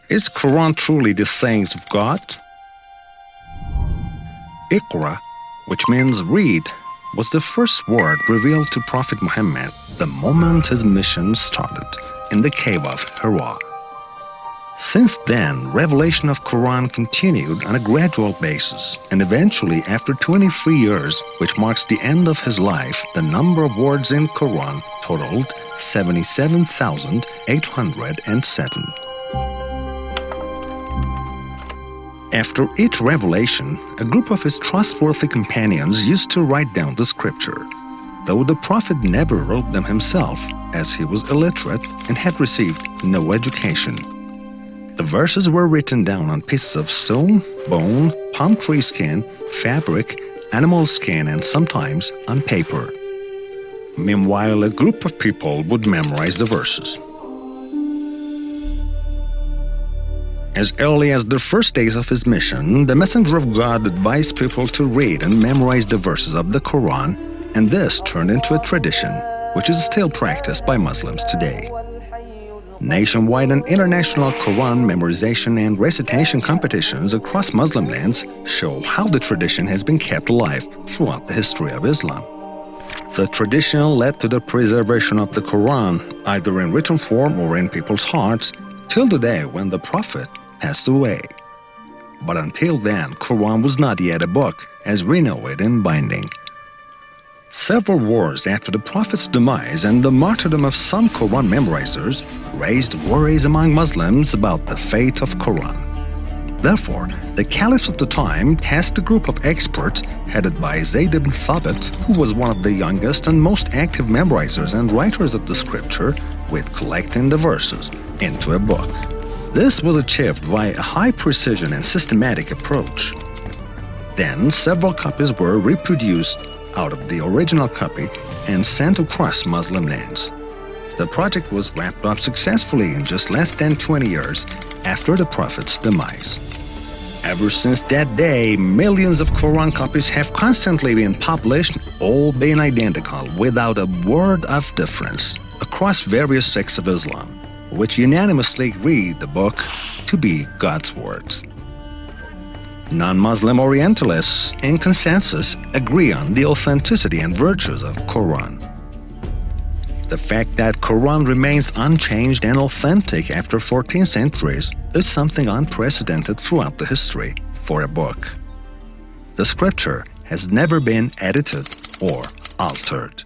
Is Quran truly the sayings of God? Iqra, which means read, was the first word revealed to Prophet Muhammad the moment his mission started in the cave of Hira. Since then, revelation of Quran continued on a gradual basis, and eventually, after 23 years, which marks the end of his life, the number of words in Quran totaled 77,807. After each revelation, a group of his trustworthy companions used to write down the scripture, though the Prophet never wrote them himself, as he was illiterate and had received no education. The verses were written down on pieces of stone, bone, palm tree skin, fabric, animal skin, and sometimes on paper. Meanwhile, a group of people would memorize the verses. As early as the first days of his mission, the Messenger of God advised people to read and memorize the verses of the Quran, and this turned into a tradition, which is still practiced by Muslims today. Nationwide and international Quran memorization and recitation competitions across Muslim lands show how the tradition has been kept alive throughout the history of Islam. The tradition led to the preservation of the Quran, either in written form or in people's hearts, till the day when the Prophet passed away. But until then, Quran was not yet a book as we know it in binding. Several wars after the Prophet's demise and the martyrdom of some Quran memorizers raised worries among Muslims about the fate of Quran. Therefore, the Caliph of the time tasked a group of experts headed by Zayd ibn Thabit, who was one of the youngest and most active memorizers and writers of the scripture, with collecting the verses into a book. This was achieved by a high precision and systematic approach. Then, several copies were reproduced out of the original copy and sent across Muslim lands. The project was wrapped up successfully in just less than 20 years after the Prophet's demise. Ever since that day, millions of Quran copies have constantly been published, all being identical without a word of difference, across various sects of Islam, which unanimously agree the book to be God's words. Non-Muslim Orientalists, in consensus, agree on the authenticity and virtues of Quran. The fact that Quran remains unchanged and authentic after 14 centuries is something unprecedented throughout the history for a book. The scripture has never been edited or altered.